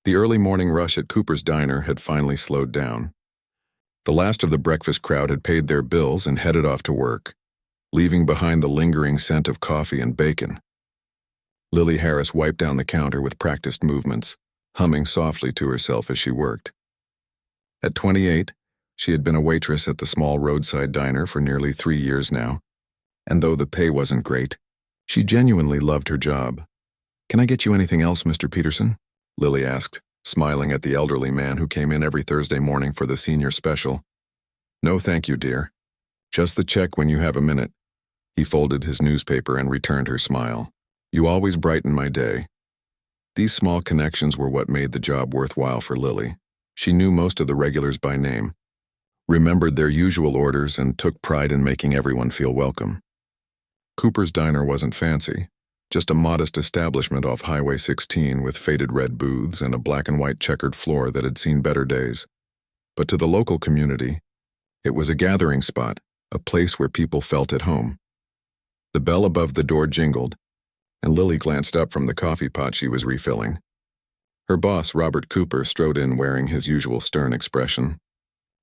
The early morning rush at Cooper's Diner had finally slowed down. The last of the breakfast crowd had paid their bills and headed off to work, leaving behind the lingering scent of coffee and bacon. Lily Harris wiped down the counter with practiced movements, humming softly to herself as she worked. At 28, she had been a waitress at the small roadside diner for nearly 3 years now, and though the pay wasn't great, she genuinely loved her job. "Can I get you anything else, Mr. Peterson?" Lily asked, smiling at the elderly man who came in every Thursday morning for the senior special. "No, thank you, dear. Just the check when you have a minute." He folded his newspaper and returned her smile. "You always brighten my day." These small connections were what made the job worthwhile for Lily. She knew most of the regulars by name, remembered their usual orders, and took pride in making everyone feel welcome. Cooper's Diner wasn't fancy, just a modest establishment off Highway 16 with faded red booths and a black and white checkered floor that had seen better days. But to the local community, it was a gathering spot, a place where people felt at home. The bell above the door jingled, and Lily glanced up from the coffee pot she was refilling. Her boss, Robert Cooper, strode in wearing his usual stern expression.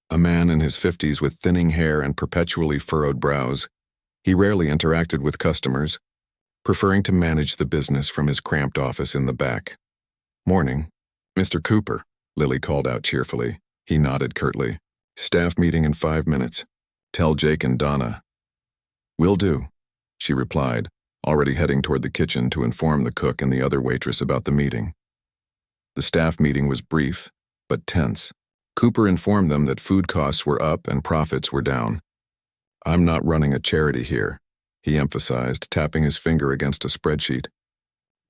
A man in his 50s with thinning hair and perpetually furrowed brows, he rarely interacted with customers, preferring to manage the business from his cramped office in the back. "Morning, Mr. Cooper," Lily called out cheerfully. He nodded curtly. "Staff meeting in 5 minutes. Tell Jake and Donna." "Will do," she replied, already heading toward the kitchen to inform the cook and the other waitress about the meeting. The staff meeting was brief, but tense. Cooper informed them that food costs were up and profits were down. "I'm not running a charity here," he emphasized, tapping his finger against a spreadsheet.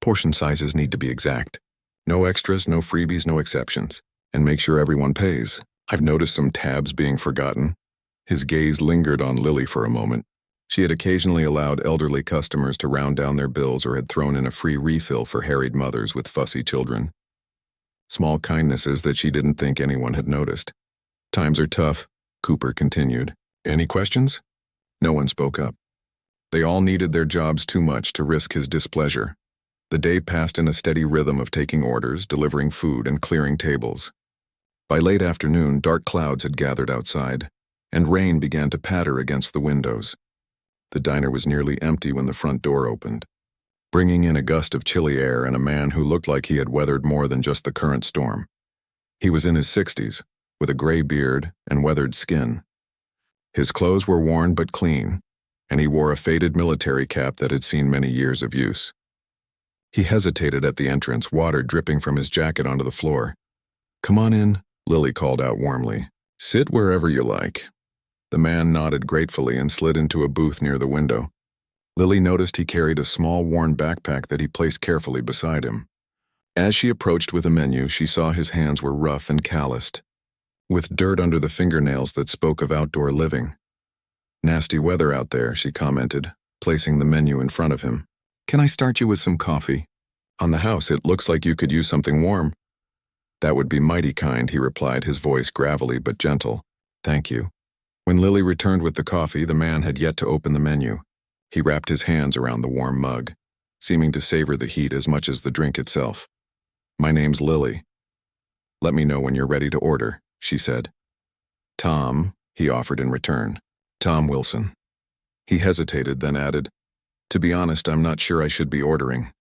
"Portion sizes need to be exact. No extras, no freebies, no exceptions. And make sure everyone pays. I've noticed some tabs being forgotten." His gaze lingered on Lily for a moment. She had occasionally allowed elderly customers to round down their bills or had thrown in a free refill for harried mothers with fussy children. Small kindnesses that she didn't think anyone had noticed. "Times are tough," Cooper continued. "Any questions?" No one spoke up. They all needed their jobs too much to risk his displeasure. The day passed in a steady rhythm of taking orders, delivering food, and clearing tables. By late afternoon, dark clouds had gathered outside, and rain began to patter against the windows. The diner was nearly empty when the front door opened, bringing in a gust of chilly air and a man who looked like he had weathered more than just the current storm. He was in his 60s, with a gray beard and weathered skin. His clothes were worn but clean, and he wore a faded military cap that had seen many years of use. He hesitated at the entrance, water dripping from his jacket onto the floor. "Come on in," Lily called out warmly. "Sit wherever you like." The man nodded gratefully and slid into a booth near the window. Lily noticed he carried a small worn backpack that he placed carefully beside him. As she approached with a menu, she saw his hands were rough and calloused, with dirt under the fingernails that spoke of outdoor living. "Nasty weather out there," she commented, placing the menu in front of him. "Can I start you with some coffee? On the house, it looks like you could use something warm." "That would be mighty kind," he replied, his voice gravelly but gentle. "Thank you." When Lily returned with the coffee, the man had yet to open the menu. He wrapped his hands around the warm mug, seeming to savor the heat as much as the drink itself. "My name's Lily. Let me know when you're ready to order," she said. "Tom," he offered in return. "Tom Wilson." He hesitated, then added, "To be honest, I'm not sure I should be ordering.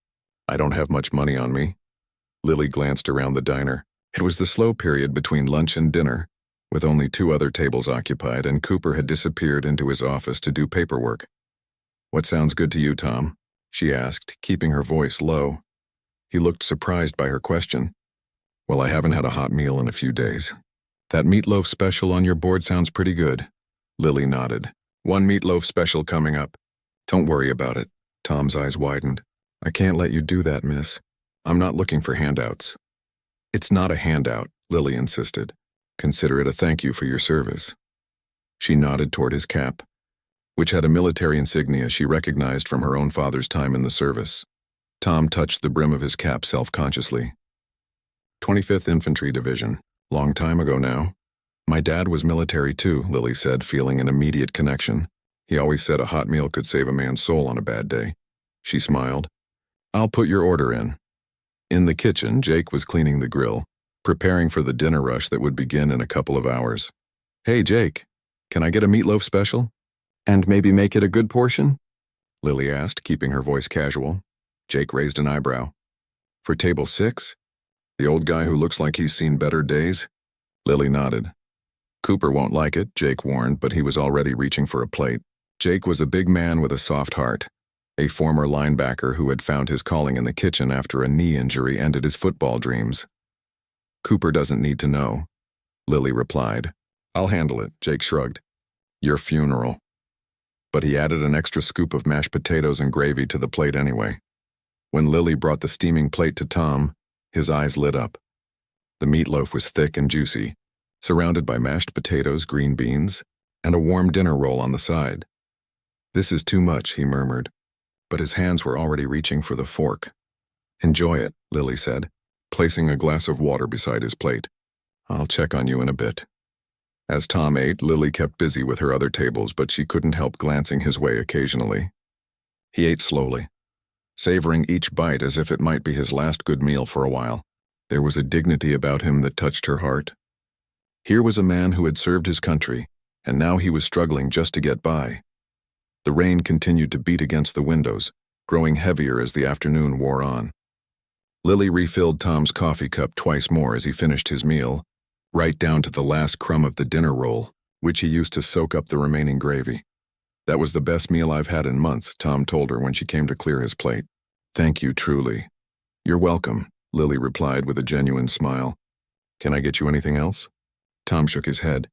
I don't have much money on me." Lily glanced around the diner. It was the slow period between lunch and dinner, with only 2 other tables occupied, and Cooper had disappeared into his office to do paperwork. "What sounds good to you, Tom?" she asked, keeping her voice low. He looked surprised by her question. "Well, I haven't had a hot meal in a few days." "That meatloaf special on your board sounds pretty good." Lily nodded. "One meatloaf special coming up." "Don't worry about it." Tom's eyes widened. "I can't let you do that, miss. I'm not looking for handouts." "It's not a handout," Lily insisted. "Consider it a thank you for your service." She nodded toward his cap, which had a military insignia she recognized from her own father's time in the service. Tom touched the brim of his cap self-consciously. 25th Infantry Division. Long time ago now. "My dad was military too," Lily said, feeling an immediate connection. "He always said a hot meal could save a man's soul on a bad day." She smiled. "I'll put your order in." In the kitchen, Jake was cleaning the grill, preparing for the dinner rush that would begin in a couple of hours. "Hey, Jake, can I get a meatloaf special? And maybe make it a good portion?" Lily asked, keeping her voice casual. Jake raised an eyebrow. "For table 6? The old guy who looks like he's seen better days?" Lily nodded. "Cooper won't like it," Jake warned, but he was already reaching for a plate. Jake was a big man with a soft heart, a former linebacker who had found his calling in the kitchen after a knee injury ended his football dreams. "Cooper doesn't need to know," Lily replied. "I'll handle it," Jake shrugged. "Your funeral." But he added an extra scoop of mashed potatoes and gravy to the plate anyway. When Lily brought the steaming plate to Tom, his eyes lit up. The meatloaf was thick and juicy, surrounded by mashed potatoes, green beans, and a warm dinner roll on the side. "This is too much," he murmured, but his hands were already reaching for the fork. "Enjoy it," Lily said, placing a glass of water beside his plate. "I'll check on you in a bit." As Tom ate, Lily kept busy with her other tables, but she couldn't help glancing his way occasionally. He ate slowly, savoring each bite as if it might be his last good meal for a while. There was a dignity about him that touched her heart. Here was a man who had served his country, and now he was struggling just to get by. The rain continued to beat against the windows, growing heavier as the afternoon wore on. Lily refilled Tom's coffee cup twice more as he finished his meal, right down to the last crumb of the dinner roll, which he used to soak up the remaining gravy. "That was the best meal I've had in months," Tom told her when she came to clear his plate. "Thank you, truly." "You're welcome," Lily replied with a genuine smile. "Can I get you anything else?" Tom shook his head.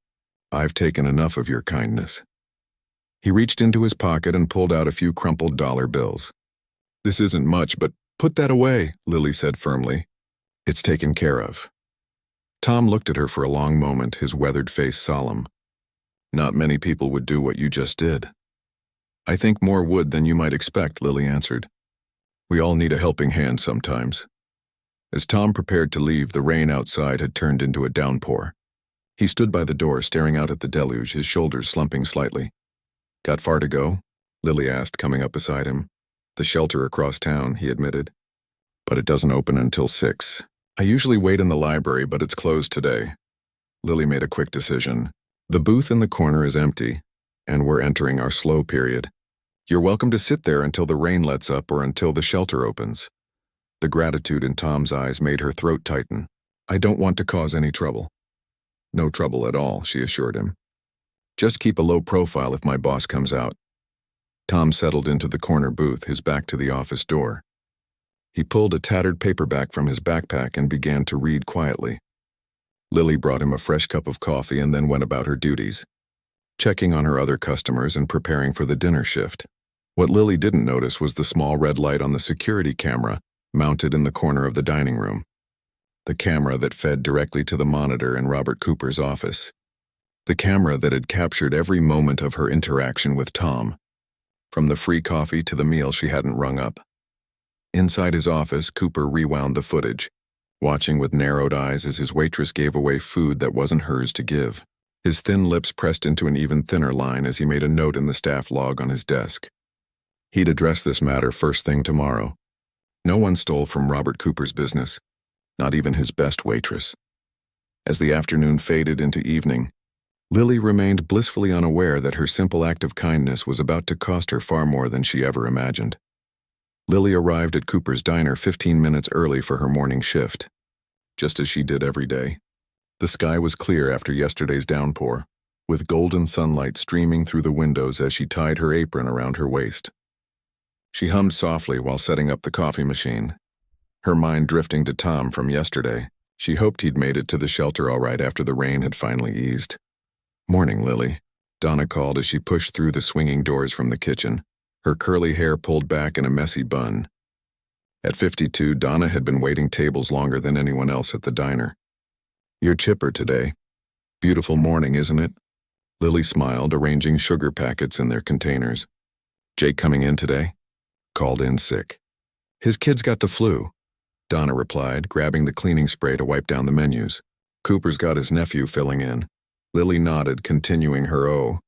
"I've taken enough of your kindness." He reached into his pocket and pulled out a few crumpled dollar bills. "This isn't much, but put that away," Lily said firmly. "It's taken care of." Tom looked at her for a long moment, his weathered face solemn. "Not many people would do what you just did." "I think more would than you might expect," Lily answered. "We all need a helping hand sometimes." As Tom prepared to leave, the rain outside had turned into a downpour. He stood by the door, staring out at the deluge, his shoulders slumping slightly. "Got far to go?" Lily asked, coming up beside him. "The shelter across town," he admitted. "But it doesn't open until 6. I usually wait in the library, but it's closed today." Lily made a quick decision. "The booth in the corner is empty, and we're entering our slow period. You're welcome to sit there until the rain lets up or until the shelter opens." The gratitude in Tom's eyes made her throat tighten. "I don't want to cause any trouble." "No trouble at all," she assured him. "Just keep a low profile if my boss comes out." Tom settled into the corner booth, his back to the office door. He pulled a tattered paperback from his backpack and began to read quietly. Lily brought him a fresh cup of coffee and then went about her duties, checking on her other customers and preparing for the dinner shift. What Lily didn't notice was the small red light on the security camera mounted in the corner of the dining room. The camera that fed directly to the monitor in Robert Cooper's office. The camera that had captured every moment of her interaction with Tom, from the free coffee to the meal she hadn't rung up. Inside his office, Cooper rewound the footage, watching with narrowed eyes as his waitress gave away food that wasn't hers to give. His thin lips pressed into an even thinner line as he made a note in the staff log on his desk. He'd address this matter first thing tomorrow. No one stole from Robert Cooper's business, not even his best waitress. As the afternoon faded into evening, Lily remained blissfully unaware that her simple act of kindness was about to cost her far more than she ever imagined. Lily arrived at Cooper's diner 15 minutes early for her morning shift, just as she did every day. The sky was clear after yesterday's downpour, with golden sunlight streaming through the windows as she tied her apron around her waist. She hummed softly while setting up the coffee machine, her mind drifting to Tom from yesterday. She hoped he'd made it to the shelter all right after the rain had finally eased. "Morning, Lily," Donna called as she pushed through the swinging doors from the kitchen, her curly hair pulled back in a messy bun. At 52, Donna had been waiting tables longer than anyone else at the diner. "You're chipper today. Beautiful morning, isn't it?" Lily smiled, arranging sugar packets in their containers. "Jake coming in today?" "Called in sick. His kid's got the flu," Donna replied, grabbing the cleaning spray to wipe down the menus. "Cooper's got his nephew filling in." Lily nodded, continuing her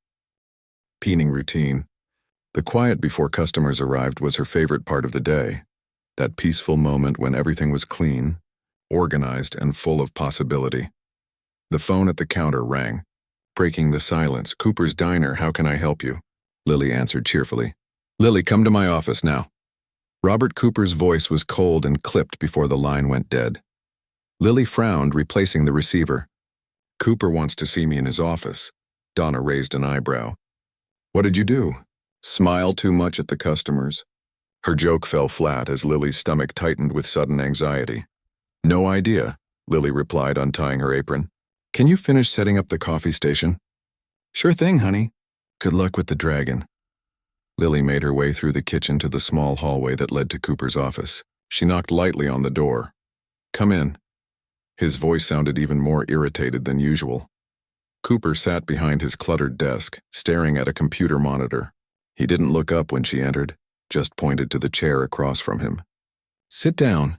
peening routine. The quiet before customers arrived was her favorite part of the day. That peaceful moment when everything was clean, organized, and full of possibility. The phone at the counter rang. Breaking the silence, "Cooper's Diner, how can I help you?" Lily answered cheerfully. "Lily, come to my office now." Robert Cooper's voice was cold and clipped before the line went dead. Lily frowned, replacing the receiver. "Cooper wants to see me in his office." Donna raised an eyebrow. "What did you do? Smile too much at the customers?" Her joke fell flat as Lily's stomach tightened with sudden anxiety. "No idea," Lily replied, untying her apron. "Can you finish setting up the coffee station?" "Sure thing, honey. Good luck with the dragon." Lily made her way through the kitchen to the small hallway that led to Cooper's office. She knocked lightly on the door. "Come in." His voice sounded even more irritated than usual. Cooper sat behind his cluttered desk, staring at a computer monitor. He didn't look up when she entered, just pointed to the chair across from him. "Sit down."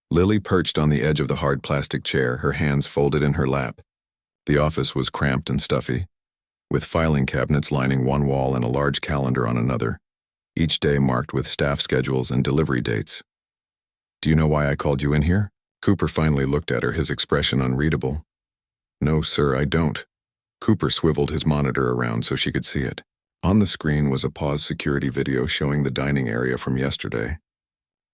Lily perched on the edge of the hard plastic chair, her hands folded in her lap. The office was cramped and stuffy, with filing cabinets lining one wall and a large calendar on another, each day marked with staff schedules and delivery dates. "Do you know why I called you in here?" Cooper finally looked at her, his expression unreadable. "No, sir, I don't." Cooper swiveled his monitor around so she could see it. On the screen was a paused security video showing the dining area from yesterday.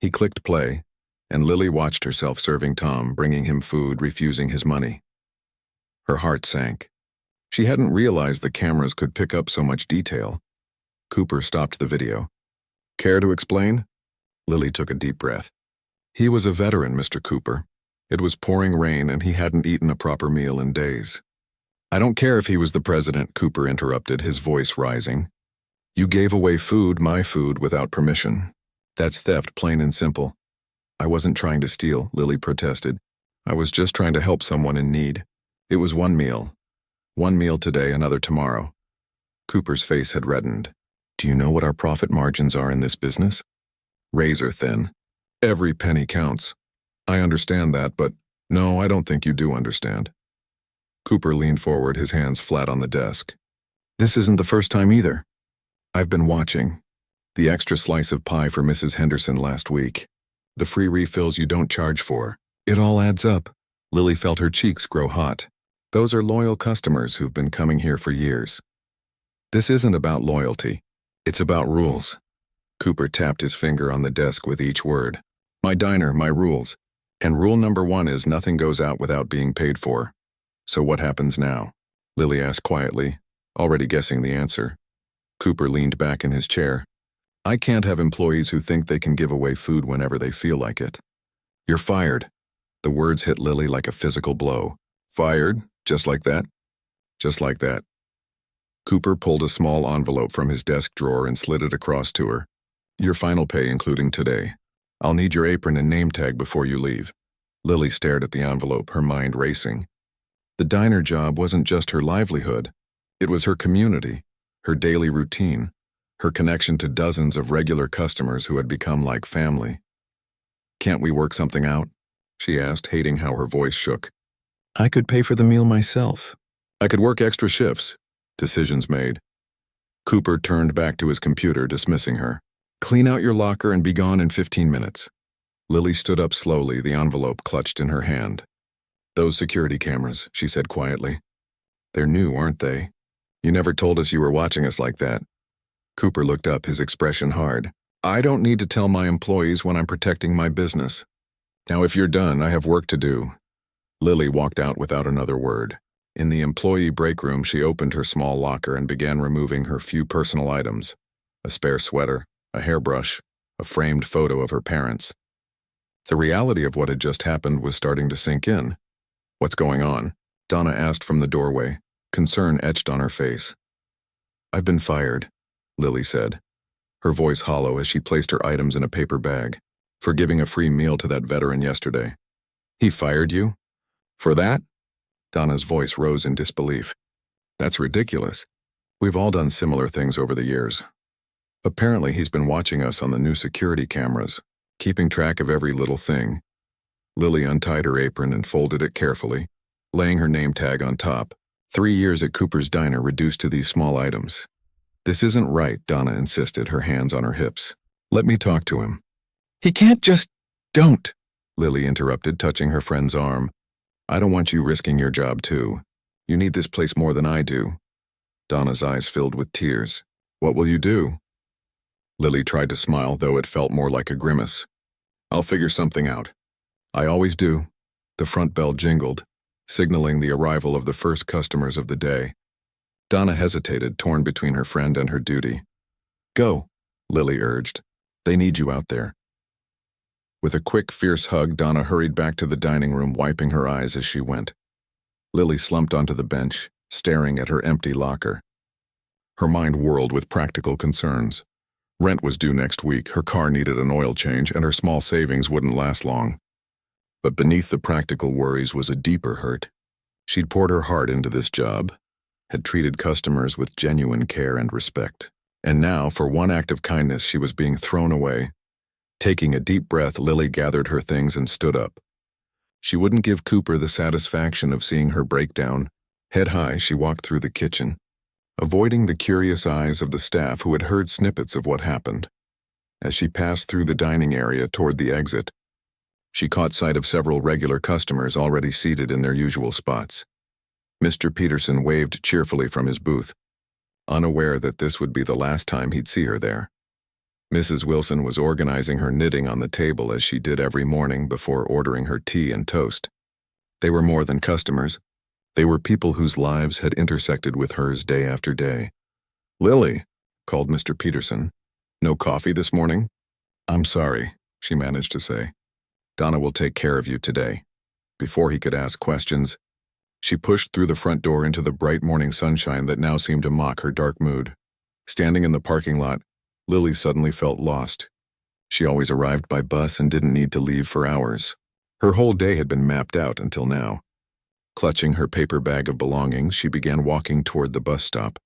He clicked play, and Lily watched herself serving Tom, bringing him food, refusing his money. Her heart sank. She hadn't realized the cameras could pick up so much detail. Cooper stopped the video. "Care to explain?" Lily took a deep breath. "He was a veteran, Mr. Cooper. It was pouring rain and he hadn't eaten a proper meal in days." "I don't care if he was the president," Cooper interrupted, his voice rising. "You gave away food, my food, without permission. That's theft, plain and simple." "I wasn't trying to steal," Lily protested. "I was just trying to help someone in need. It was one meal. One meal today, another tomorrow." Cooper's face had reddened. "Do you know what our profit margins are in this business?" "Razor thin. Every penny counts." "I understand that, but no, I don't think you do understand." Cooper leaned forward, his hands flat on the desk. "This isn't the first time either. I've been watching. The extra slice of pie for Mrs. Henderson last week. The free refills you don't charge for. It all adds up." Lily felt her cheeks grow hot. "Those are loyal customers who've been coming here for years. This isn't about loyalty. It's about rules." Cooper tapped his finger on the desk with each word. "My diner, my rules. And rule number 1 is nothing goes out without being paid for." "So what happens now?" Lily asked quietly, already guessing the answer. Cooper leaned back in his chair. "I can't have employees who think they can give away food whenever they feel like it." "You're fired." The words hit Lily like a physical blow. "Fired? Just like that?" "Just like that." Cooper pulled a small envelope from his desk drawer and slid it across to her. "Your final pay, including today. I'll need your apron and name tag before you leave." Lily stared at the envelope, her mind racing. The diner job wasn't just her livelihood. It was her community, her daily routine, her connection to dozens of regular customers who had become like family. "Can't we work something out?" she asked, hating how her voice shook. "I could pay for the meal myself. I could work extra shifts." Decisions made. Cooper turned back to his computer, dismissing her. "Clean out your locker and be gone in 15 minutes. Lily stood up slowly, the envelope clutched in her hand. "Those security cameras," she said quietly. "They're new, aren't they? You never told us you were watching us like that." Cooper looked up, his expression hard. "I don't need to tell my employees when I'm protecting my business. Now if you're done, I have work to do." Lily walked out without another word. In the employee break room, she opened her small locker and began removing her few personal items: a spare sweater, a hairbrush, a framed photo of her parents. The reality of what had just happened was starting to sink in. "What's going on?" Donna asked from the doorway, concern etched on her face. "I've been fired," Lily said, her voice hollow as she placed her items in a paper bag, "for giving a free meal to that veteran yesterday." "He fired you? For that?" Donna's voice rose in disbelief. "That's ridiculous. We've all done similar things over the years. Apparently he's been watching us on the new security cameras, keeping track of every little thing." Lily untied her apron and folded it carefully, laying her name tag on top. 3 years at Cooper's Diner reduced to these small items. "This isn't right," Donna insisted, her hands on her hips. "Let me talk to him." He can't just... Don't, Lily interrupted, touching her friend's arm. I don't want you risking your job too. You need this place more than I do. Donna's eyes filled with tears. What will you do? Lily tried to smile, though it felt more like a grimace. I'll figure something out. I always do. The front bell jingled, signaling the arrival of the first customers of the day. Donna hesitated, torn between her friend and her duty. Go, Lily urged. They need you out there. With a quick, fierce hug, Donna hurried back to the dining room, wiping her eyes as she went. Lily slumped onto the bench, staring at her empty locker. Her mind whirled with practical concerns. Rent was due next week, her car needed an oil change, and her small savings wouldn't last long. But beneath the practical worries was a deeper hurt. She'd poured her heart into this job, had treated customers with genuine care and respect, and now, for one act of kindness, she was being thrown away. Taking a deep breath, Lily gathered her things and stood up. She wouldn't give Cooper the satisfaction of seeing her break down. Head high, she walked through the kitchen, avoiding the curious eyes of the staff who had heard snippets of what happened. As she passed through the dining area toward the exit, she caught sight of several regular customers already seated in their usual spots. Mr. Peterson waved cheerfully from his booth, unaware that this would be the last time he'd see her there. Mrs. Wilson was organizing her knitting on the table as she did every morning before ordering her tea and toast. They were more than customers. They were people whose lives had intersected with hers day after day. Lily, called Mr. Peterson. No coffee this morning? I'm sorry, she managed to say. Donna will take care of you today. Before he could ask questions, she pushed through the front door into the bright morning sunshine that now seemed to mock her dark mood. Standing in the parking lot, Lily suddenly felt lost. She always arrived by bus and didn't need to leave for hours. Her whole day had been mapped out until now. Clutching her paper bag of belongings, she began walking toward the bus stop,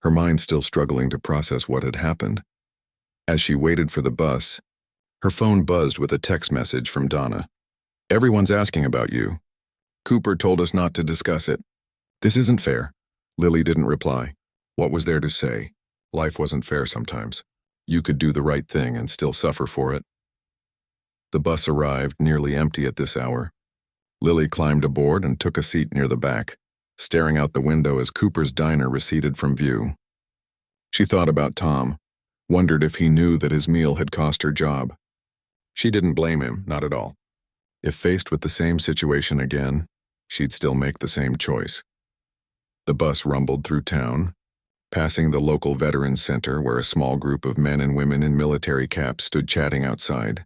her mind still struggling to process what had happened. As she waited for the bus, her phone buzzed with a text message from Donna. Everyone's asking about you. Cooper told us not to discuss it. This isn't fair. Lily didn't reply. What was there to say? Life wasn't fair sometimes. You could do the right thing and still suffer for it. The bus arrived, nearly empty at this hour. Lily climbed aboard and took a seat near the back, staring out the window as Cooper's diner receded from view. She thought about Tom, wondered if he knew that his meal had cost her job. She didn't blame him, not at all. If faced with the same situation again, she'd still make the same choice. The bus rumbled through town, passing the local veterans center where a small group of men and women in military caps stood chatting outside.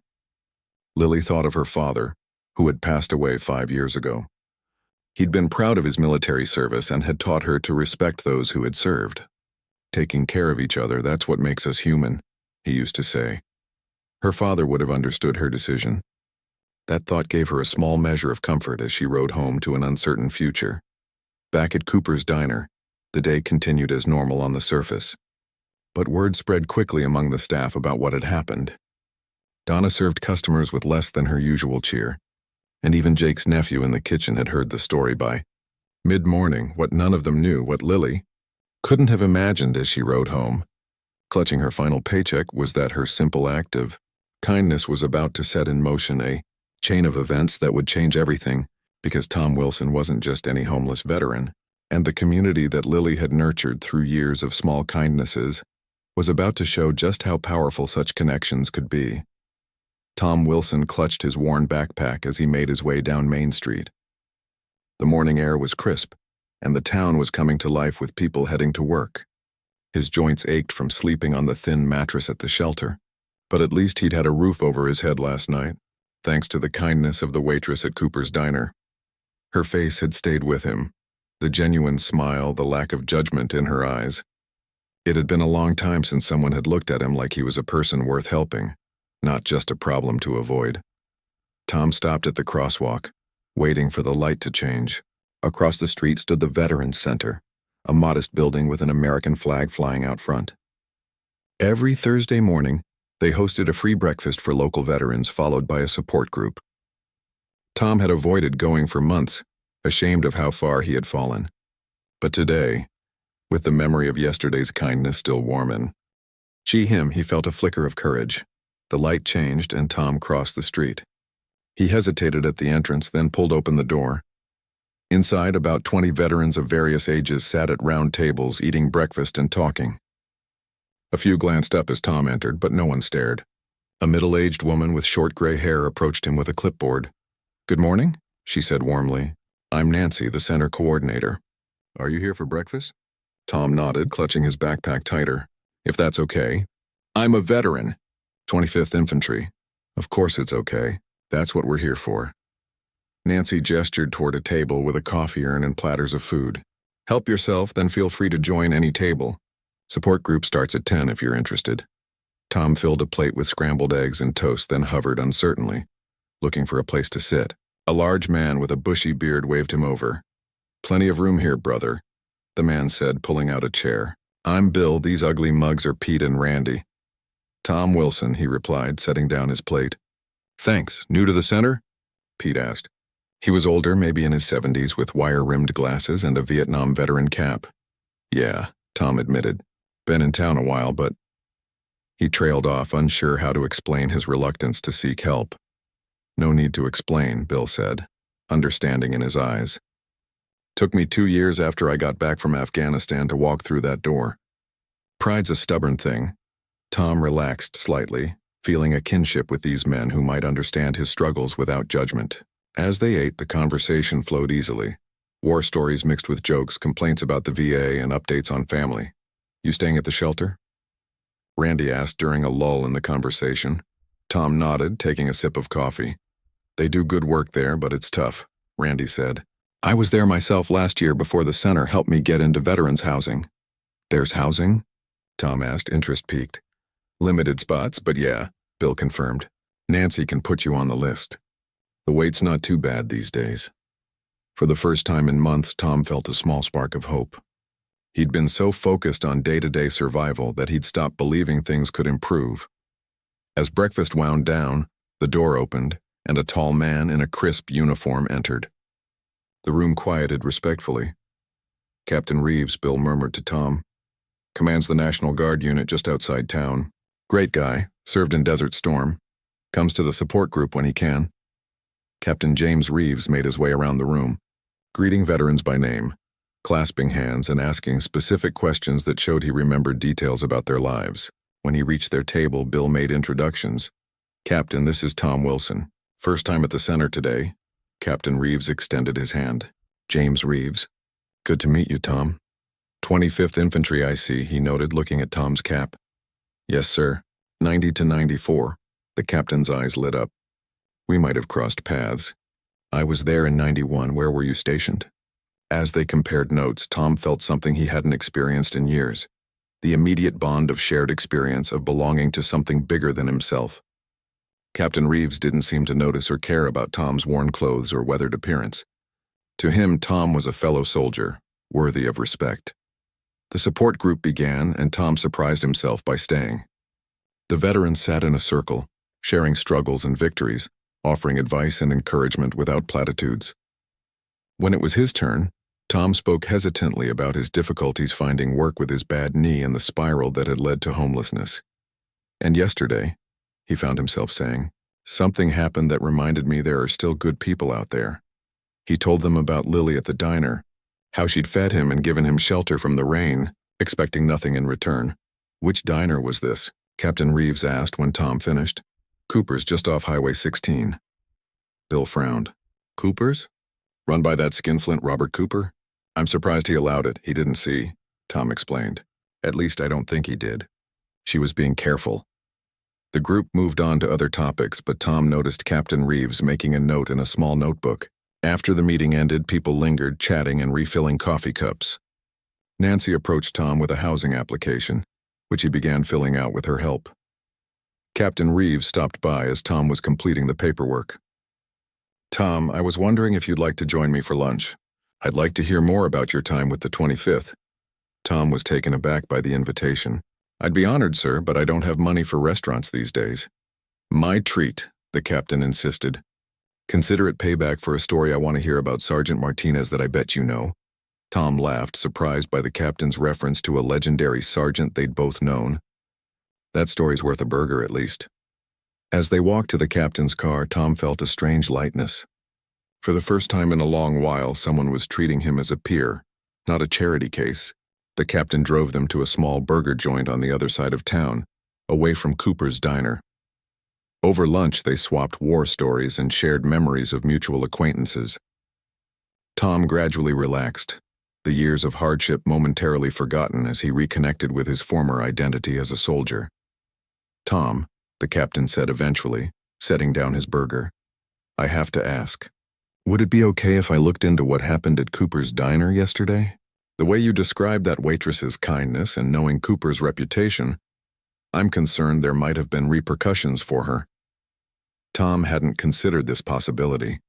Lily thought of her father, who had passed away 5 years ago. He'd been proud of his military service and had taught her to respect those who had served. Taking care of each other, that's what makes us human, he used to say. Her father would have understood her decision. That thought gave her a small measure of comfort as she rode home to an uncertain future. Back at Cooper's diner, the day continued as normal on the surface. But word spread quickly among the staff about what had happened. Donna served customers with less than her usual cheer, and even Jake's nephew in the kitchen had heard the story by mid-morning. What none of them knew, what Lily couldn't have imagined as she rode home, clutching her final paycheck, was that her simple act of kindness was about to set in motion a chain of events that would change everything, because Tom Wilson wasn't just any homeless veteran, and the community that Lily had nurtured through years of small kindnesses was about to show just how powerful such connections could be. Tom Wilson clutched his worn backpack as he made his way down Main Street. The morning air was crisp, and the town was coming to life with people heading to work. His joints ached from sleeping on the thin mattress at the shelter, but at least he'd had a roof over his head last night, thanks to the kindness of the waitress at Cooper's diner. Her face had stayed with him, the genuine smile, the lack of judgment in her eyes. It had been a long time since someone had looked at him like he was a person worth helping, not just a problem to avoid. Tom stopped at the crosswalk, waiting for the light to change. Across the street stood the Veterans Center, a modest building with an American flag flying out front. Every Thursday morning, they hosted a free breakfast for local veterans, followed by a support group. Tom had avoided going for months, ashamed of how far he had fallen. But today, with the memory of yesterday's kindness still warm in him, he felt a flicker of courage. The light changed and Tom crossed the street. He hesitated at the entrance, then pulled open the door. Inside, about 20 veterans of various ages sat at round tables eating breakfast and talking. A few glanced up as Tom entered, but no one stared. A middle-aged woman with short gray hair approached him with a clipboard. "Good morning," she said warmly. "I'm Nancy, the center coordinator. Are you here for breakfast?" Tom nodded, clutching his backpack tighter. "If that's okay." "I'm a veteran. 25th Infantry. Of course it's okay. That's what we're here for." Nancy gestured toward a table with a coffee urn and platters of food. "Help yourself, then feel free to join any table. Support group starts at 10 if you're interested." Tom filled a plate with scrambled eggs and toast, then hovered uncertainly, looking for a place to sit. A large man with a bushy beard waved him over. "Plenty of room here, brother," the man said, pulling out a chair. "I'm Bill. These ugly mugs are Pete and Randy." "Tom Wilson," he replied, setting down his plate. "Thanks. New to the center?" Pete asked. He was older, maybe in his 70s, with wire-rimmed glasses and a Vietnam veteran cap. "Yeah," Tom admitted. "Been in town a while, but—" He trailed off, unsure how to explain his reluctance to seek help. "No need to explain," Bill said, understanding in his eyes. "Took me 2 years after I got back from Afghanistan to walk through that door." Pride's a stubborn thing. Tom relaxed slightly, feeling a kinship with these men who might understand his struggles without judgment. As they ate, the conversation flowed easily. War stories mixed with jokes, complaints about the VA, and updates on family. "You staying at the shelter?" Randy asked during a lull in the conversation. Tom nodded, taking a sip of coffee. "They do good work there, but it's tough," Randy said. "I was there myself last year before the center helped me get into veterans housing." "There's housing?" Tom asked, interest piqued. "Limited spots, but yeah," Bill confirmed. "Nancy can put you on the list. The wait's not too bad these days." For the first time in months, Tom felt a small spark of hope. He'd been so focused on day-to-day survival that he'd stopped believing things could improve. As breakfast wound down, the door opened, and a tall man in a crisp uniform entered. The room quieted respectfully. "Captain Reeves," Bill murmured to Tom. "Commands the National Guard unit just outside town. Great guy, served in Desert Storm. Comes to the support group when he can." Captain James Reeves made his way around the room, greeting veterans by name, clasping hands and asking specific questions that showed he remembered details about their lives. When he reached their table, Bill made introductions. "Captain, this is Tom Wilson. First time at the center today." Captain Reeves extended his hand. "James Reeves. Good to meet you, Tom." 25th Infantry, I see, he noted, looking at Tom's cap. "Yes, sir. 90 to 94. The captain's eyes lit up. "We might have crossed paths. I was there in 91. Where were you stationed?" As they compared notes, Tom felt something he hadn't experienced in years. The immediate bond of shared experience, of belonging to something bigger than himself. Captain Reeves didn't seem to notice or care about Tom's worn clothes or weathered appearance. To him, Tom was a fellow soldier, worthy of respect. The support group began, and Tom surprised himself by staying. The veterans sat in a circle, sharing struggles and victories, offering advice and encouragement without platitudes. When it was his turn, Tom spoke hesitantly about his difficulties finding work with his bad knee and the spiral that had led to homelessness. "And yesterday," he found himself saying, "something happened that reminded me there are still good people out there." He told them about Lily at the diner, how she'd fed him and given him shelter from the rain, expecting nothing in return. "Which diner was this?" Captain Reeves asked when Tom finished. "Cooper's, just off Highway 16. Bill frowned. "Cooper's? Run by that skinflint Robert Cooper? I'm surprised he allowed it. He didn't see," Tom explained. "At least I don't think he did." She was being careful. The group moved on to other topics, but Tom noticed Captain Reeves making a note in a small notebook. After the meeting ended, people lingered, chatting and refilling coffee cups. Nancy approached Tom with a housing application, which he began filling out with her help. Captain Reeves stopped by as Tom was completing the paperwork. "Tom, I was wondering if you'd like to join me for lunch. I'd like to hear more about your time with the 25th. Tom was taken aback by the invitation. "I'd be honored, sir, but I don't have money for restaurants these days." "My treat," the captain insisted. "Consider it payback for a story I want to hear about Sergeant Martinez that I bet you know." Tom laughed, surprised by the captain's reference to a legendary sergeant they'd both known. "That story's worth a burger, at least." As they walked to the captain's car, Tom felt a strange lightness. For the first time in a long while, someone was treating him as a peer, not a charity case. The captain drove them to a small burger joint on the other side of town, away from Cooper's diner. Over lunch, they swapped war stories and shared memories of mutual acquaintances. Tom gradually relaxed, the years of hardship momentarily forgotten as he reconnected with his former identity as a soldier. "Tom," the captain said eventually, setting down his burger, "I have to ask. Would it be okay if I looked into what happened at Cooper's diner yesterday? The way you described that waitress's kindness and knowing Cooper's reputation, I'm concerned there might have been repercussions for her." Tom hadn't considered this possibility.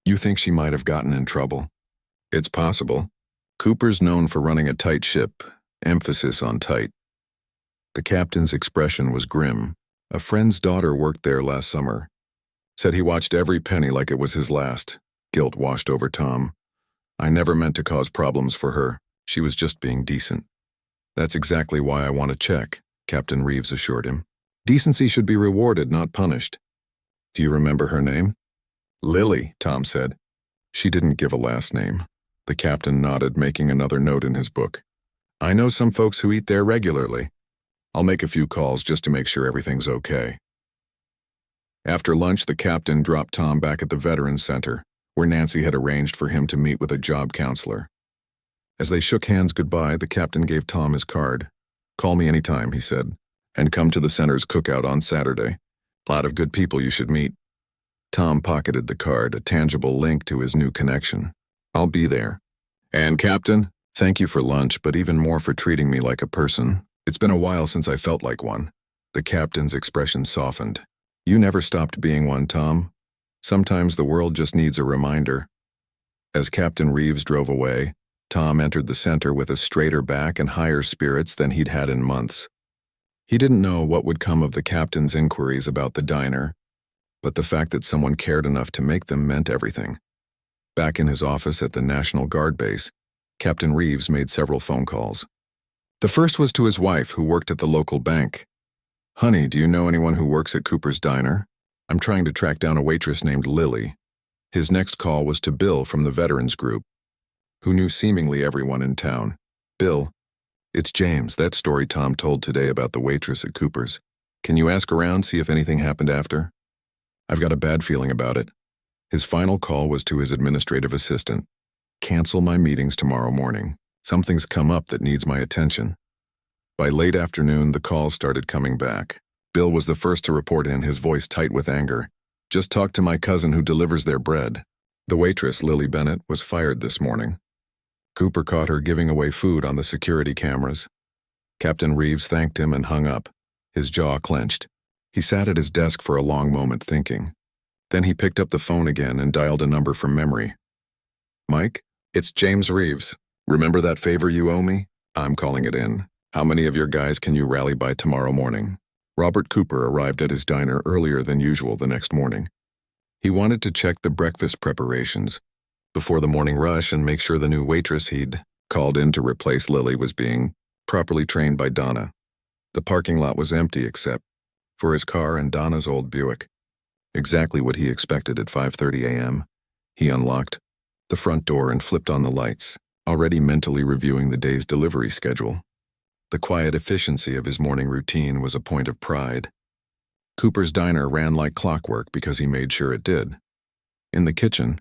"You think she might have gotten in trouble?" "It's possible. Cooper's known for running a tight ship, emphasis on tight." The captain's expression was grim. A friend's daughter worked there last summer. Said he watched every penny like it was his last. Guilt washed over Tom. "I never meant to cause problems for her. She was just being decent." "That's exactly why I want to check," Captain Reeves assured him. "Decency should be rewarded, not punished." "Do you remember her name?" "Lily," Tom said. "She didn't give a last name." The captain nodded, making another note in his book. "I know some folks who eat there regularly. I'll make a few calls just to make sure everything's okay." After lunch, the captain dropped Tom back at the Veterans Center, where Nancy had arranged for him to meet with a job counselor. As they shook hands goodbye, the captain gave Tom his card. "Call me anytime," he said, "and come to the center's cookout on Saturday. Lot of good people you should meet." Tom pocketed the card, a tangible link to his new connection. "I'll be there. And Captain, thank you for lunch, but even more for treating me like a person. It's been a while since I felt like one." The captain's expression softened. "You never stopped being one, Tom. Sometimes the world just needs a reminder." As Captain Reeves drove away, Tom entered the center with a straighter back and higher spirits than he'd had in months. He didn't know what would come of the captain's inquiries about the diner, but the fact that someone cared enough to make them meant everything. Back in his office at the National Guard base, Captain Reeves made several phone calls. The first was to his wife, who worked at the local bank. "Honey, do you know anyone who works at Cooper's diner? I'm trying to track down a waitress named Lily." His next call was to Bill from the Veterans Group, who knew seemingly everyone in town. "Bill, it's James, that story Tom told today about the waitress at Cooper's. Can you ask around, see if anything happened after? I've got a bad feeling about it." His final call was to his administrative assistant. "Cancel my meetings tomorrow morning. Something's come up that needs my attention." By late afternoon, the calls started coming back. Bill was the first to report in, his voice tight with anger. "Just talked to my cousin who delivers their bread. The waitress, Lily Bennett, was fired this morning. Cooper caught her giving away food on the security cameras." Captain Reeves thanked him and hung up. His jaw clenched. He sat at his desk for a long moment thinking. Then he picked up the phone again and dialed a number from memory. "Mike, it's James Reeves. Remember that favor you owe me? I'm calling it in. How many of your guys can you rally by tomorrow morning?" Robert Cooper arrived at his diner earlier than usual the next morning. He wanted to check the breakfast preparations before the morning rush and make sure the new waitress he'd called in to replace Lily was being properly trained by Donna. The parking lot was empty except for his car and Donna's old Buick. Exactly what he expected at 5:30 a.m. He unlocked the front door and flipped on the lights, already mentally reviewing the day's delivery schedule. The quiet efficiency of his morning routine was a point of pride. Cooper's diner ran like clockwork because he made sure it did. In the kitchen,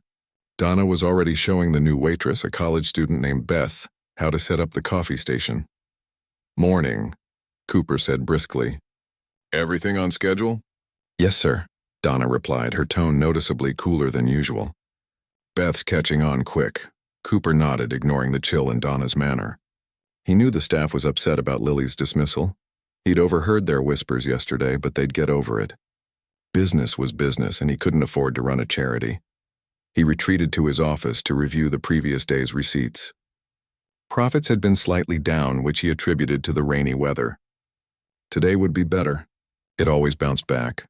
Donna was already showing the new waitress, a college student named Beth, how to set up the coffee station. "Morning," Cooper said briskly. "Everything on schedule?" "Yes, sir," Donna replied, her tone noticeably cooler than usual. "Beth's catching on quick." Cooper nodded, ignoring the chill in Donna's manner. He knew the staff was upset about Lily's dismissal. He'd overheard their whispers yesterday, but they'd get over it. Business was business, and he couldn't afford to run a charity. He retreated to his office to review the previous day's receipts. Profits had been slightly down, which he attributed to the rainy weather. Today would be better. It always bounced back.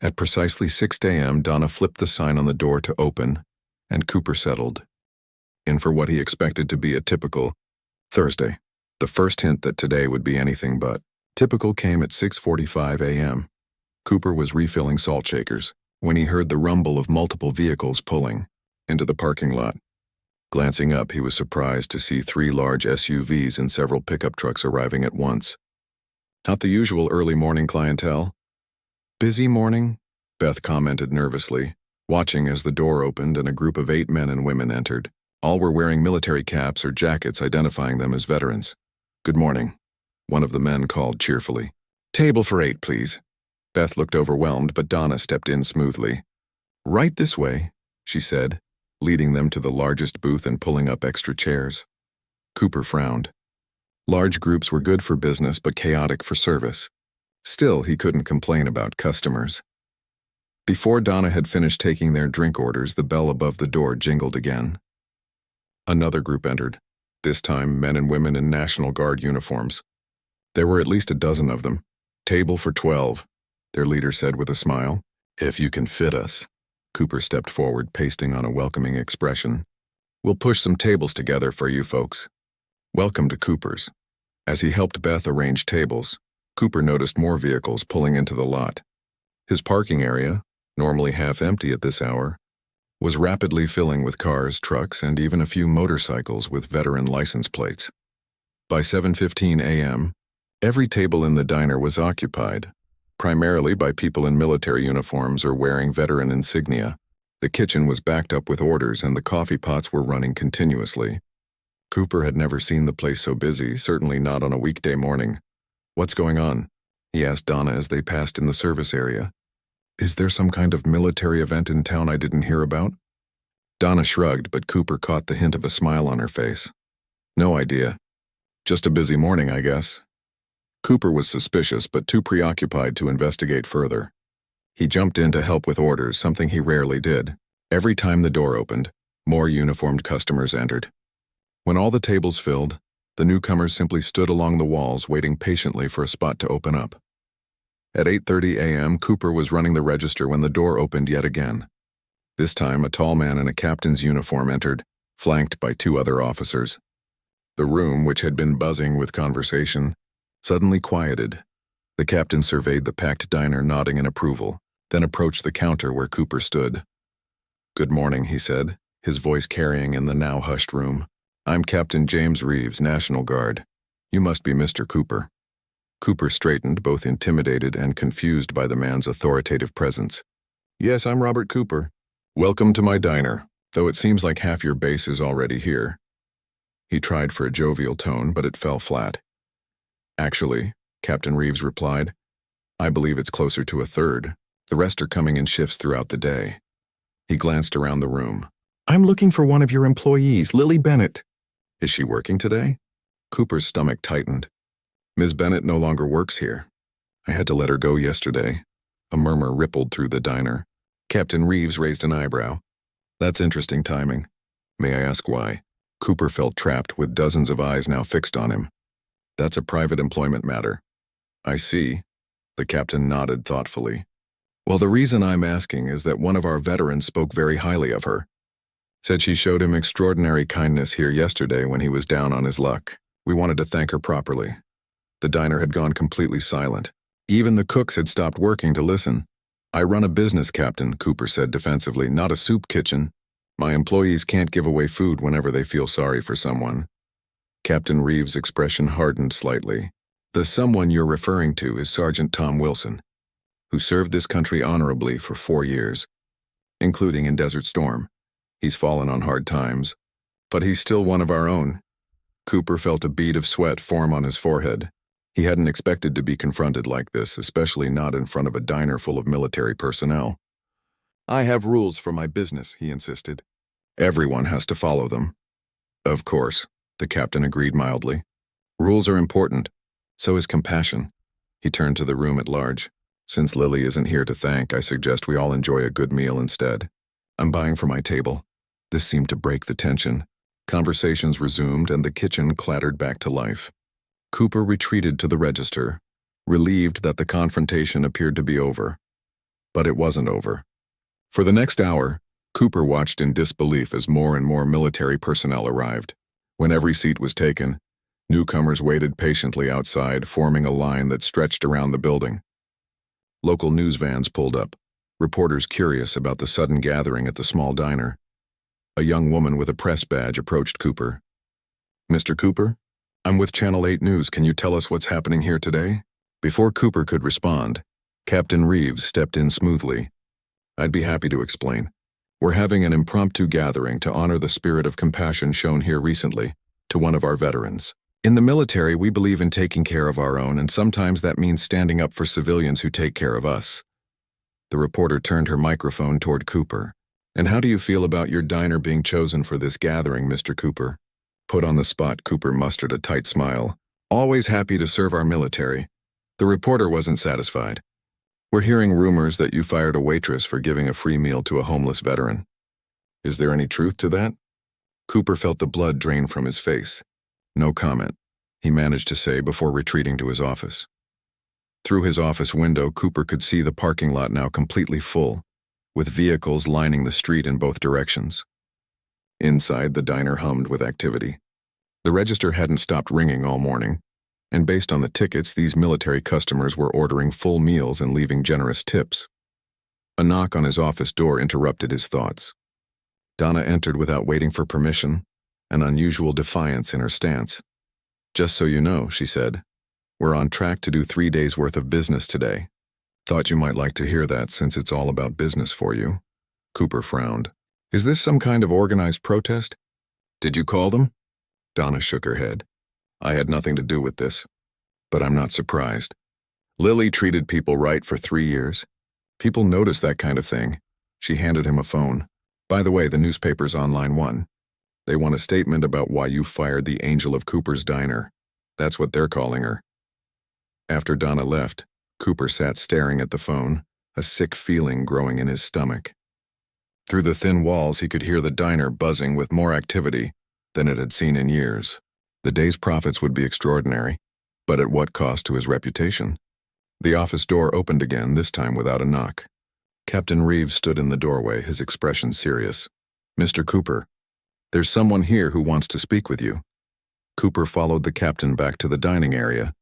At precisely 6 a.m., Donna flipped the sign on the door to open, and Cooper settled in for what he expected to be a typical Thursday. The first hint that today would be anything but typical came at 6:45 a.m. Cooper was refilling salt shakers when he heard the rumble of multiple vehicles pulling into the parking lot. Glancing up, he was surprised to see 3 large SUVs and several pickup trucks arriving at once. Not the usual early morning clientele. Busy morning? Beth commented nervously, watching as the door opened and a group of 8 men and women entered. All were wearing military caps or jackets identifying them as veterans. "Good morning," one of the men called cheerfully. "Table for 8, please." Beth looked overwhelmed, but Donna stepped in smoothly. "Right this way," she said, leading them to the largest booth and pulling up extra chairs. Cooper frowned. Large groups were good for business but chaotic for service. Still, he couldn't complain about customers. Before Donna had finished taking their drink orders, the bell above the door jingled again. Another group entered, this time men and women in National Guard uniforms. There were at least a dozen of them. "Table for 12, their leader said with a smile. "If you can fit us." Cooper stepped forward, pasting on a welcoming expression. "We'll push some tables together for you folks. Welcome to Cooper's." As he helped Beth arrange tables, Cooper noticed more vehicles pulling into the lot. His parking area, normally half empty at this hour, was rapidly filling with cars, trucks, and even a few motorcycles with veteran license plates. By 7:15 a.m., every table in the diner was occupied, primarily by people in military uniforms or wearing veteran insignia. The kitchen was backed up with orders and the coffee pots were running continuously. Cooper had never seen the place so busy, certainly not on a weekday morning. "What's going on?" he asked Donna as they passed in the service area. "Is there some kind of military event in town I didn't hear about?" Donna shrugged, but Cooper caught the hint of a smile on her face. "No idea. Just a busy morning, I guess." Cooper was suspicious but too preoccupied to investigate further. He jumped in to help with orders, something he rarely did. Every time the door opened, more uniformed customers entered. When all the tables filled, the newcomers simply stood along the walls waiting patiently for a spot to open up. At 8:30 a.m., Cooper was running the register when the door opened yet again. This time, a tall man in a captain's uniform entered, flanked by 2 other officers. The room, which had been buzzing with conversation, suddenly quieted. The captain surveyed the packed diner, nodding in approval, then approached the counter where Cooper stood. "Good morning," he said, his voice carrying in the now hushed room. "I'm Captain James Reeves, National Guard. You must be Mr. Cooper." Cooper straightened, both intimidated and confused by the man's authoritative presence. "Yes, I'm Robert Cooper. Welcome to my diner, though it seems like half your base is already here." He tried for a jovial tone, but it fell flat. "Actually," Captain Reeves replied, "I believe it's closer to a third. The rest are coming in shifts throughout the day." He glanced around the room. "I'm looking for one of your employees, Lily Bennett." "Is she working today?" Cooper's stomach tightened. "Ms. Bennett no longer works here. I had to let her go yesterday." A murmur rippled through the diner. Captain Reeves raised an eyebrow. "That's interesting timing. May I ask why?" Cooper felt trapped with dozens of eyes now fixed on him. "That's a private employment matter." "I see." The captain nodded thoughtfully. "Well, the reason I'm asking is that one of our veterans spoke very highly of her. Said she showed him extraordinary kindness here yesterday when he was down on his luck. We wanted to thank her properly." The diner had gone completely silent. Even the cooks had stopped working to listen. "I run a business, Captain," Cooper said defensively, "not a soup kitchen. My employees can't give away food whenever they feel sorry for someone." Captain Reeves' expression hardened slightly. "The someone you're referring to is Sergeant Tom Wilson, who served this country honorably for 4 years, including in Desert Storm. He's fallen on hard times, but he's still one of our own." Cooper felt a bead of sweat form on his forehead. He hadn't expected to be confronted like this, especially not in front of a diner full of military personnel. "I have rules for my business," he insisted. "Everyone has to follow them." "Of course," the captain agreed mildly. "Rules are important. So is compassion." He turned to the room at large. "Since Lily isn't here to thank, I suggest we all enjoy a good meal instead. I'm buying for my table." This seemed to break the tension. Conversations resumed and the kitchen clattered back to life. Cooper retreated to the register, relieved that the confrontation appeared to be over. But it wasn't over. For the next hour, Cooper watched in disbelief as more and more military personnel arrived. When every seat was taken, newcomers waited patiently outside, forming a line that stretched around the building. Local news vans pulled up, reporters curious about the sudden gathering at the small diner. A young woman with a press badge approached Cooper. "Mr. Cooper? I'm with Channel 8 News. Can you tell us what's happening here today?" Before Cooper could respond, Captain Reeves stepped in smoothly. "I'd be happy to explain. We're having an impromptu gathering to honor the spirit of compassion shown here recently to one of our veterans. In the military, we believe in taking care of our own, and sometimes that means standing up for civilians who take care of us." The reporter turned her microphone toward Cooper. "And how do you feel about your diner being chosen for this gathering, Mr. Cooper?" Put on the spot, Cooper mustered a tight smile. "Always happy to serve our military." The reporter wasn't satisfied. "We're hearing rumors that you fired a waitress for giving a free meal to a homeless veteran. Is there any truth to that?" Cooper felt the blood drain from his face. "No comment," he managed to say before retreating to his office. Through his office window, Cooper could see the parking lot now completely full, with vehicles lining the street in both directions. Inside, the diner hummed with activity. The register hadn't stopped ringing all morning, and based on the tickets, these military customers were ordering full meals and leaving generous tips. A knock on his office door interrupted his thoughts. Donna entered without waiting for permission, an unusual defiance in her stance. "Just so you know," she said, "we're on track to do 3 days' worth of business today. Thought you might like to hear that since it's all about business for you." Cooper frowned. "Is this some kind of organized protest? Did you call them?" Donna shook her head. "I had nothing to do with this, but I'm not surprised. Lily treated people right for 3 years. People notice that kind of thing." She handed him a phone. "By the way, the newspaper's on line 1. They want a statement about why you fired the Angel of Cooper's diner. That's what they're calling her." After Donna left, Cooper sat staring at the phone, a sick feeling growing in his stomach. Through the thin walls, he could hear the diner buzzing with more activity than it had seen in years. The day's profits would be extraordinary, but at what cost to his reputation? The office door opened again, this time without a knock. Captain Reeves stood in the doorway, his expression serious. "Mr. Cooper, there's someone here who wants to speak with you." Cooper followed the captain back to the dining area,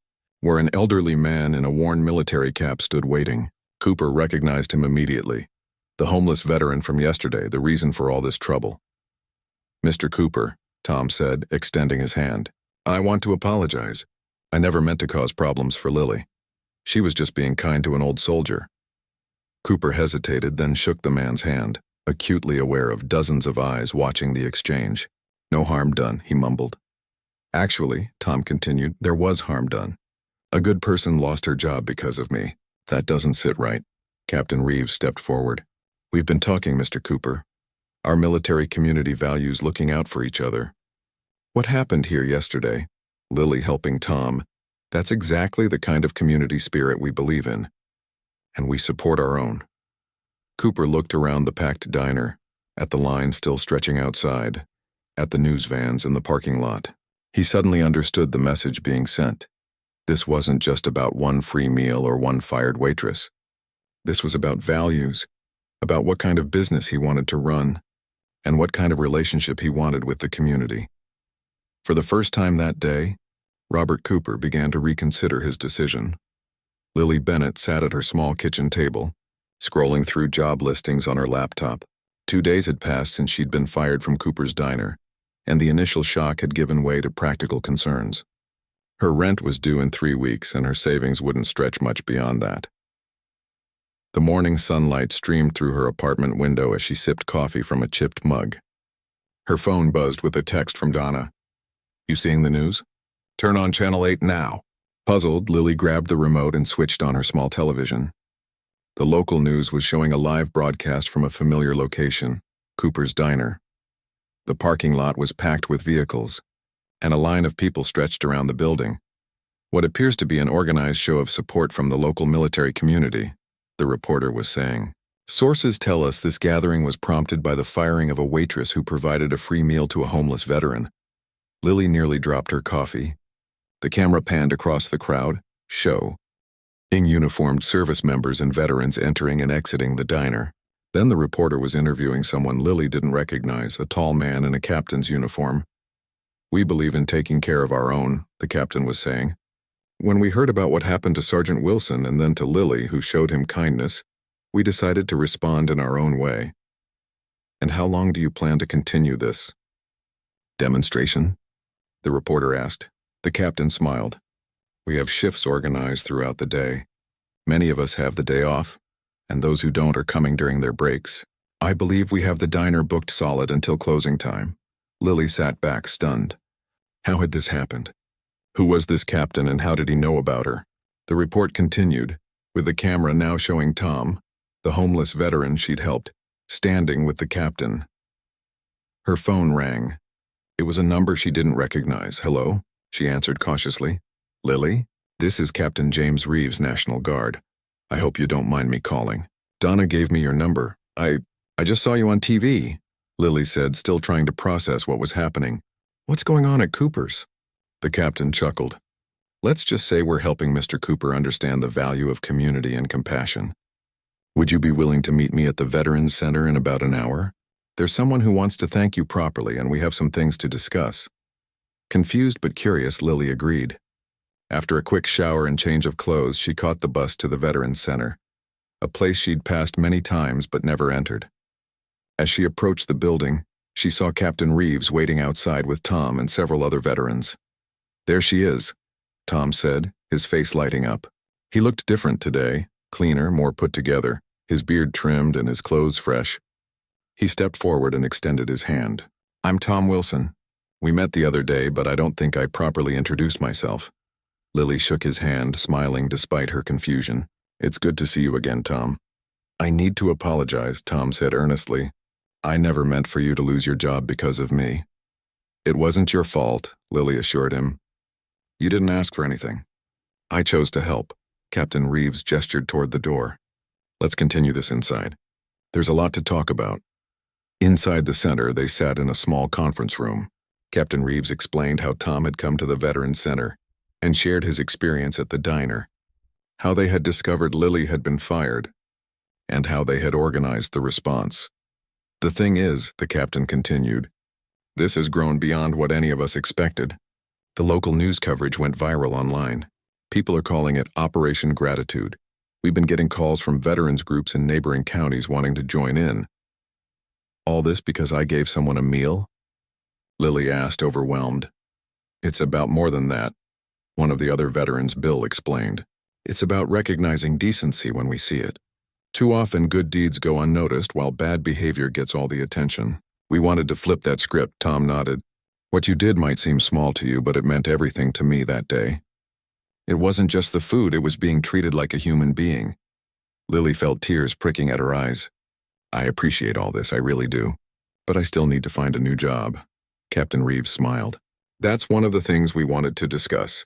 where an elderly man in a worn military cap stood waiting. Cooper recognized him immediately. The homeless veteran from yesterday, the reason for all this trouble. "Mr. Cooper," Tom said, extending his hand, "I want to apologize. I never meant to cause problems for Lily. She was just being kind to an old soldier." Cooper hesitated, then shook the man's hand, acutely aware of dozens of eyes watching the exchange. "No harm done," he mumbled. "Actually," Tom continued, "there was harm done. A good person lost her job because of me. That doesn't sit right." Captain Reeves stepped forward. "We've been talking, Mr. Cooper. Our military community values looking out for each other. What happened here yesterday, Lily helping Tom, that's exactly the kind of community spirit we believe in. And we support our own." Cooper looked around the packed diner, at the line still stretching outside, at the news vans in the parking lot. He suddenly understood the message being sent. This wasn't just about one free meal or one fired waitress. This was about values, about what kind of business he wanted to run, and what kind of relationship he wanted with the community. For the first time that day, Robert Cooper began to reconsider his decision. Lily Bennett sat at her small kitchen table, scrolling through job listings on her laptop. 2 days had passed since she'd been fired from Cooper's diner, and the initial shock had given way to practical concerns. Her rent was due in 3 weeks, and her savings wouldn't stretch much beyond that. The morning sunlight streamed through her apartment window as she sipped coffee from a chipped mug. Her phone buzzed with a text from Donna. "You seeing the news? Turn on Channel 8 now." Puzzled, Lily grabbed the remote and switched on her small television. The local news was showing a live broadcast from a familiar location, Cooper's diner. The parking lot was packed with vehicles, and a line of people stretched around the building. What appears to be an organized show of support from the local military community, the reporter was saying. "Sources tell us this gathering was prompted by the firing of a waitress who provided a free meal to a homeless veteran." Lily nearly dropped her coffee. The camera panned across the crowd, showing uniformed service members and veterans entering and exiting the diner. Then the reporter was interviewing someone Lily didn't recognize, a tall man in a captain's uniform. "We believe in taking care of our own," the captain was saying. When we heard about what happened to Sergeant Wilson and then to Lily, who showed him kindness, we decided to respond in our own way. And how long do you plan to continue this demonstration? The reporter asked. The captain smiled. We have shifts organized throughout the day. Many of us have the day off, and those who don't are coming during their breaks. I believe we have the diner booked solid until closing time. Lily sat back, stunned. How had this happened? Who was this captain and how did he know about her? The report continued, with the camera now showing Tom, the homeless veteran she'd helped, standing with the captain. Her phone rang. It was a number she didn't recognize. Hello? She answered cautiously. Lily? This is Captain James Reeves, National Guard. I hope you don't mind me calling. Donna gave me your number. I just saw you on TV, Lily said, still trying to process what was happening. What's going on at Cooper's? The captain chuckled. Let's just say we're helping Mr. Cooper understand the value of community and compassion. Would you be willing to meet me at the Veterans Center in about an hour? There's someone who wants to thank you properly and we have some things to discuss. Confused but curious, Lily agreed. After a quick shower and change of clothes, she caught the bus to the Veterans Center, a place she'd passed many times but never entered. As she approached the building, she saw Captain Reeves waiting outside with Tom and several other veterans. There she is, Tom said, his face lighting up. He looked different today, cleaner, more put together, his beard trimmed and his clothes fresh. He stepped forward and extended his hand. I'm Tom Wilson. We met the other day, but I don't think I properly introduced myself. Lily shook his hand, smiling despite her confusion. It's good to see you again, Tom. I need to apologize, Tom said earnestly. I never meant for you to lose your job because of me. It wasn't your fault, Lily assured him. You didn't ask for anything. I chose to help. Captain Reeves gestured toward the door. Let's continue this inside. There's a lot to talk about. Inside the center, they sat in a small conference room. Captain Reeves explained how Tom had come to the Veterans Center and shared his experience at the diner, how they had discovered Lily had been fired, and how they had organized the response. The thing is, the captain continued, this has grown beyond what any of us expected. The local news coverage went viral online. People are calling it Operation Gratitude. We've been getting calls from veterans groups in neighboring counties wanting to join in. All this because I gave someone a meal? Lily asked, overwhelmed. It's about more than that, one of the other veterans, Bill, explained. It's about recognizing decency when we see it. Too often good deeds go unnoticed while bad behavior gets all the attention. We wanted to flip that script, Tom nodded. What you did might seem small to you, but it meant everything to me that day. It wasn't just the food, it was being treated like a human being. Lily felt tears pricking at her eyes. I appreciate all this, I really do. But I still need to find a new job. Captain Reeves smiled. That's one of the things we wanted to discuss.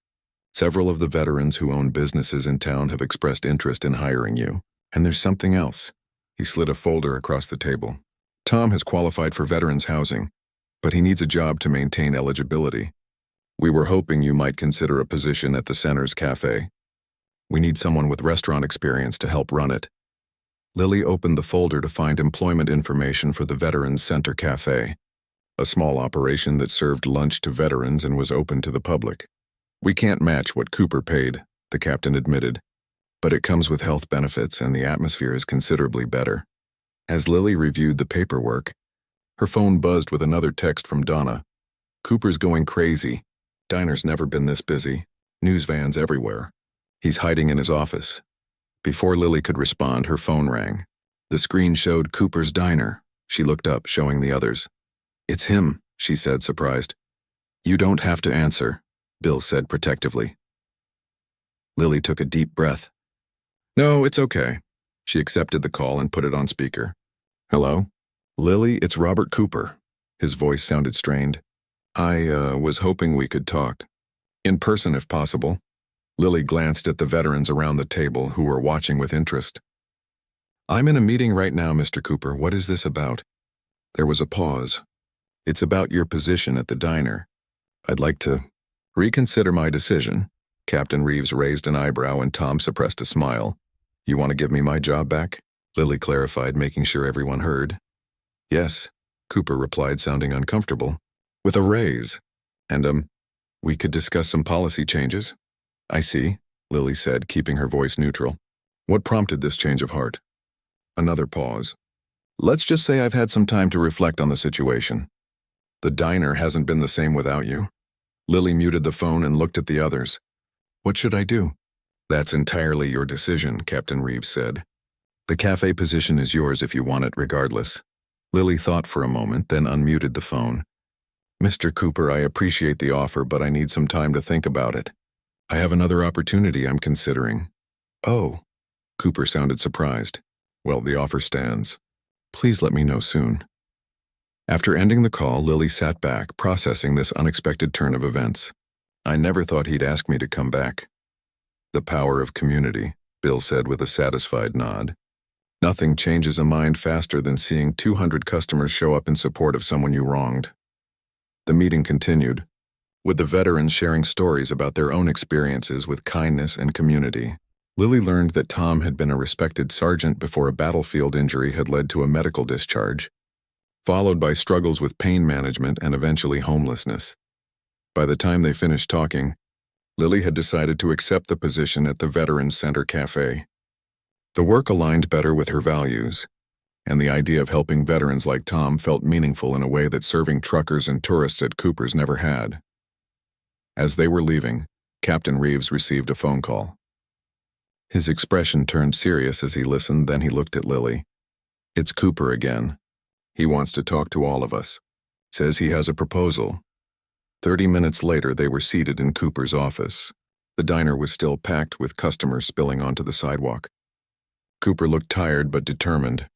Several of the veterans who own businesses in town have expressed interest in hiring you. And there's something else. He slid a folder across the table. Tom has qualified for veterans housing, but he needs a job to maintain eligibility. We were hoping you might consider a position at the center's cafe. We need someone with restaurant experience to help run it. Lily opened the folder to find employment information for the Veterans Center Cafe, a small operation that served lunch to veterans and was open to the public. We can't match what Cooper paid, the captain admitted, but it comes with health benefits and the atmosphere is considerably better. As Lily reviewed the paperwork, her phone buzzed with another text from Donna. Cooper's going crazy. Diner's never been this busy. News vans everywhere. He's hiding in his office. Before Lily could respond, her phone rang. The screen showed Cooper's Diner. She looked up, showing the others. It's him, she said, surprised. You don't have to answer, Bill said protectively. Lily took a deep breath. No, it's okay. She accepted the call and put it on speaker. Hello? Lily, it's Robert Cooper. His voice sounded strained. I was hoping we could talk. In person, if possible. Lily glanced at the veterans around the table who were watching with interest. I'm in a meeting right now, Mr. Cooper. What is this about? There was a pause. It's about your position at the diner. I'd like to reconsider my decision. Captain Reeves raised an eyebrow and Tom suppressed a smile. You want to give me my job back? Lily clarified, making sure everyone heard. Yes, Cooper replied, sounding uncomfortable. With a raise. And, we could discuss some policy changes. I see, Lily said, keeping her voice neutral. What prompted this change of heart? Another pause. Let's just say I've had some time to reflect on the situation. The diner hasn't been the same without you. Lily muted the phone and looked at the others. What should I do? That's entirely your decision, Captain Reeves said. The cafe position is yours if you want it regardless. Lily thought for a moment, then unmuted the phone. Mr. Cooper, I appreciate the offer, but I need some time to think about it. I have another opportunity I'm considering. Oh. Cooper sounded surprised. Well, the offer stands. Please let me know soon. After ending the call, Lily sat back, processing this unexpected turn of events. I never thought he'd ask me to come back. The power of community, Bill said with a satisfied nod. Nothing changes a mind faster than seeing 200 customers show up in support of someone you wronged. The meeting continued, with the veterans sharing stories about their own experiences with kindness and community. Lily learned that Tom had been a respected sergeant before a battlefield injury had led to a medical discharge, followed by struggles with pain management and eventually homelessness. By the time they finished talking, Lily had decided to accept the position at the Veterans Center Cafe. The work aligned better with her values, and the idea of helping veterans like Tom felt meaningful in a way that serving truckers and tourists at Cooper's never had. As they were leaving, Captain Reeves received a phone call. His expression turned serious as he listened, then he looked at Lily. It's Cooper again. He wants to talk to all of us. Says he has a proposal. 30 minutes later, they were seated in Cooper's office. The diner was still packed with customers spilling onto the sidewalk. Cooper looked tired but determined.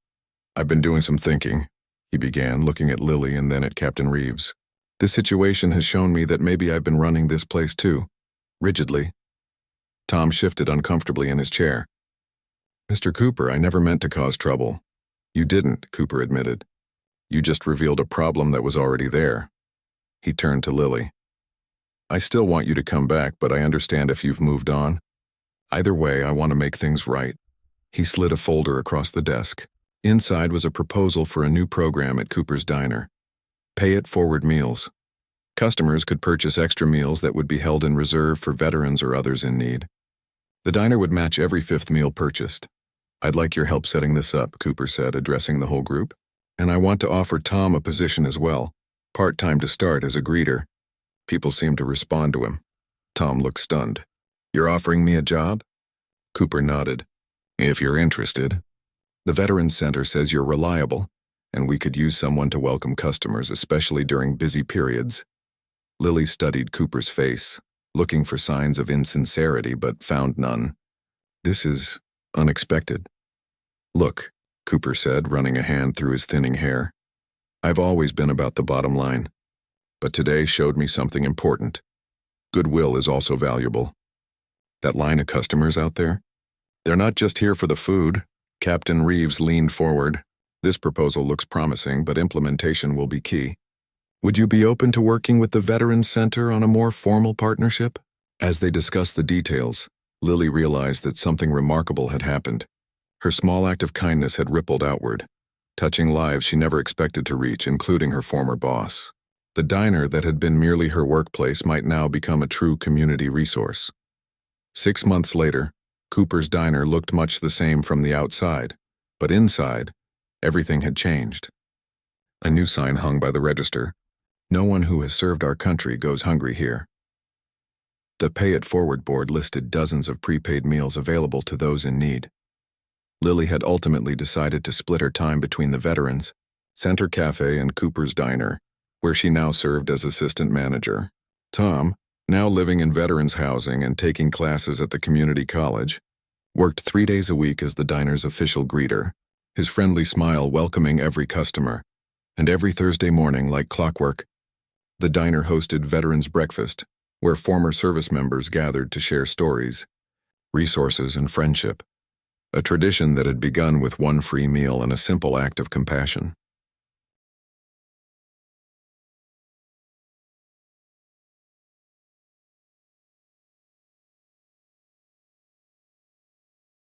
I've been doing some thinking, he began, looking at Lily and then at Captain Reeves. This situation has shown me that maybe I've been running this place too, rigidly. Tom shifted uncomfortably in his chair. Mr. Cooper, I never meant to cause trouble. You didn't, Cooper admitted. You just revealed a problem that was already there. He turned to Lily. I still want you to come back, but I understand if you've moved on. Either way, I want to make things right. He slid a folder across the desk. Inside was a proposal for a new program at Cooper's Diner. Pay It Forward meals. Customers could purchase extra meals that would be held in reserve for veterans or others in need. The diner would match every 5th meal purchased. I'd like your help setting this up, Cooper said, addressing the whole group. And I want to offer Tom a position as well, part-time to start as a greeter. People seemed to respond to him. Tom looked stunned. You're offering me a job? Cooper nodded. If you're interested. The Veterans Center says you're reliable, and we could use someone to welcome customers, especially during busy periods. Lily studied Cooper's face, looking for signs of insincerity, but found none. This is unexpected. Look, Cooper said, running a hand through his thinning hair. I've always been about the bottom line, but today showed me something important. Goodwill is also valuable. That line of customers out there? They're not just here for the food. Captain Reeves leaned forward. This proposal looks promising, but implementation will be key. Would you be open to working with the Veterans Center on a more formal partnership? As they discussed the details, Lily realized that something remarkable had happened. Her small act of kindness had rippled outward, touching lives she never expected to reach, including her former boss. The diner that had been merely her workplace might now become a true community resource. 6 months later, Cooper's Diner looked much the same from the outside, but inside, everything had changed. A new sign hung by the register. No one who has served our country goes hungry here. The Pay It Forward board listed dozens of prepaid meals available to those in need. Lily had ultimately decided to split her time between the Veterans Center Cafe and Cooper's Diner, where she now served as assistant manager. Tom, now living in veterans housing and taking classes at the community college, worked 3 days a week as the diner's official greeter, his friendly smile welcoming every customer. And every Thursday morning, like clockwork, the diner hosted Veterans Breakfast, where former service members gathered to share stories, resources, and friendship, a tradition that had begun with one free meal and a simple act of compassion.